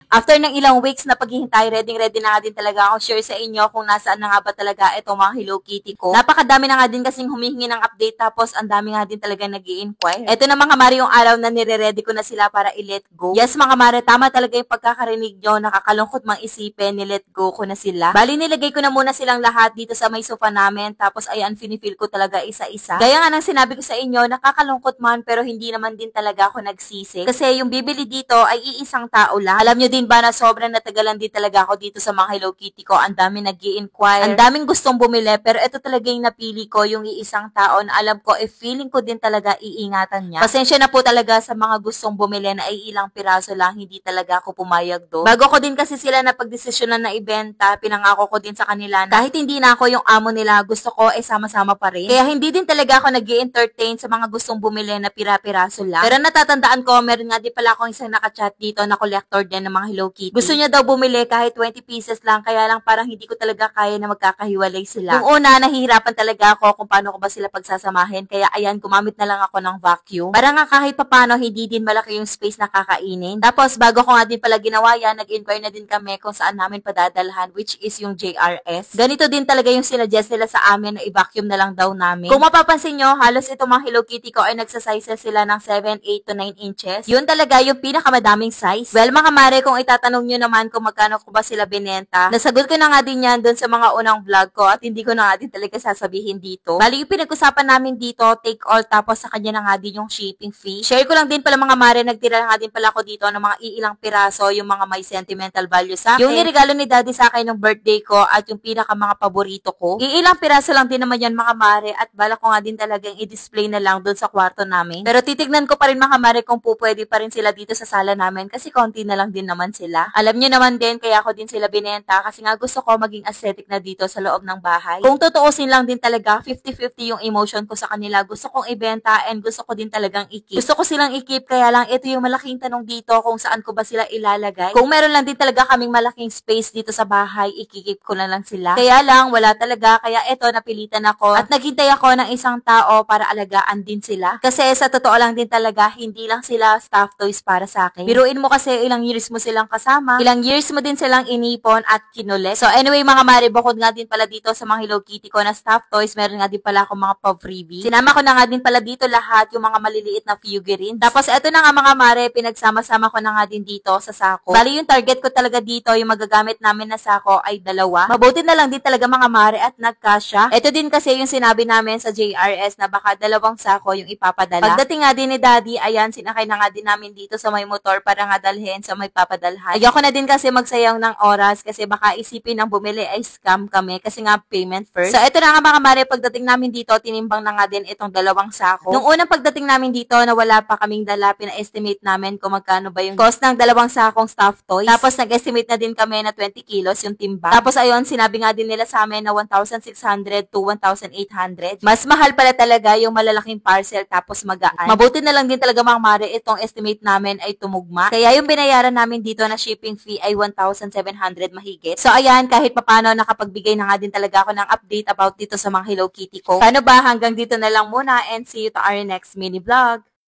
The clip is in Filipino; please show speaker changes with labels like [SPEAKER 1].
[SPEAKER 1] After ng ilang weeks na paghihintay, ready na nga din talaga ako share sa inyo kung nasaan na nga ba talaga itong mga Hello Kitty ko. Napakadami na nga din kasing humihingi ng update tapos ang dami nga din talaga nag-i-inquire. Ito na mga mare yung araw na nire-ready ko na sila para i-let go. Yes mga mare, tama talaga yung pagkakarinig nyo. Nakakalungkot mang isipin, ni-let go ko na sila. Bali nilagay ko na muna silang lahat dito sa may sofa namin tapos ayan, finifeel ko talaga isa-isa. Gaya nga nang sinabi ko sa inyo, nakakalungkot man pero hindi naman din talaga ako nagsisi. Kasi yung bibili dito ay iisang tao lang. Alam nyo din ba na sobrang natagalan din talaga ako dito sa mga Hello Kitty ko. Ang dami nag-i-inquire. Ang daming gustong bumili pero ito talaga yung napili ko, yung iisang tao na alam ko feeling ko din talaga iingatan niya. Pasensya na po talaga sa mga gustong bumili na ay ilang piraso lang, hindi talaga ako pumayag doon. Bago ko din kasi sila na pagdesisyonan na ibenta, pinangako ko din sa kanila na kahit hindi na ako yung amo nila, gusto ko sama-sama pa rin. Kaya hindi din talaga ako nag-i-entertain sa mga gustong bumili na pira-piraso lang. Pero natatandaan ko, meron nga din pala akong isang nakachat dito na collector din ng mga Hello Kitty. Gusto niya daw bumili kahit 20 pieces lang, kaya lang parang hindi ko talaga kaya na magkakahiwalay sila. Yung una, nahihirapan talaga ako kung paano ko ba sila pagsasamahin, kaya ayan, gumamit na lang ako ng vacuum. Para nga kahit papano, hindi din malaki yung space na kakainin. Tapos, bago ko nga din pala ginawa yan, nag-inquire na din kami kung saan namin padadalhan, which is yung JRS. Ganito din talaga yung sinuggest nila sa amin na i-vacuum na lang daw namin. Kung mapapansin nyo, halos itong mga Hello Kitty ko ay nagsasizes sila ng 7, 8 to 9 inches. Yun talaga yung pinakamadaming size. Well, mga mare, kung itatanong nyo naman kung magkano ko ba sila binenta, nasagot ko na nga din yan dun sa mga unang vlog ko at hindi ko na nga din talaga sasabihin dito. Bali, yung pinag-usapan namin dito, take all, tapos sa kanya na nga din yung shipping fee. Share ko lang din pala mga mare, nagtira na nga din pala ako dito ng mga iilang piraso, yung mga may sentimental value sa akin. Yung niregalo ni daddy sa akin ng birthday ko at yung pinaka mga paborito ko. Iilang piraso lang din naman yan mga mare at bala ko nga din talagang i-display na lang dun sa kwarto namin. Pero titignan ko pa rin mga mare kung pwede pa rin sila dito sa sala namin kasi konti na lang din naman sila. Alam nyo naman din kaya ako din sila binenta kasi nga gusto ko maging aesthetic na dito sa loob ng bahay. Kung tutuusin lang din talaga, 50-50 yung emotion ko sa kanila. Gusto kong ibenta and gusto ko din talagang i-keep. Gusto ko silang i-keep kaya lang ito yung malaking tanong dito kung saan ko ba sila ilalagay. Kung meron lang din talaga kaming malaking space dito sa bahay, i-keep ko na lang sila. Kaya lang, wala talaga. Kaya ito, napilitan ako at naghintay ako ng isang tao para alagaan din sila. Kasi sa totoo lang din talaga, hindi lang sila stuffed toys para sa akin. Biruin mo kasi ilang years mo silang kasama, ilang years mo din silang inipon at kinulit. So anyway mga mare, bukod nga din pala dito sa mga Hello Kitty ko na stuffed toys, meron nga din pala akong mga pa-freebie. Sinama ko na nga din pala dito lahat yung mga maliliit na figurines. Tapos eto na nga mga mare, pinagsama-sama ko na nga din dito sa sako. Bali yung target ko talaga dito, yung magagamit namin na sako ay 2. Mabuti na lang din talaga mga mare at nagkasya. Ito din kasi yung sinabi namin sa JRS na baka 2 sako yung ipapadala. Pagdating nga din ni daddy, ayan, sinakay na nga din namin dito sa may motor para nga dalhin sa may papadalhan. Ayoko na din kasi magsayang ng oras kasi baka isipin ng bumili ay scam kami kasi nga payment first. So ito na nga mga mare, pagdating namin dito, tinimbang na nga din itong 2 sako. Nung unang pagdating namin dito na wala pa kaming dala, pina-estimate namin kung magkano ba yung cost ng 2 sakong stuffed toys. Tapos nag-estimate na din kami na 20 kilos yung timba. Tapos ayun, sinabi nga din nila sa amin na 1,600 to 1,800. Mas mahal pala talaga yung malalaking parcel tapos magaan. Mabuti na lang din talaga mga mare, itong estimate namin ay tumugma. Kaya yung binayaran namin dito na shipping fee ay 1,700 mahigit. So ayan, kahit papano nakapagbigay na nga din talaga ako ng update about dito sa mga Hello Kitty ko. Paano ba? Hanggang dito na lang muna and see you to our next mini vlog.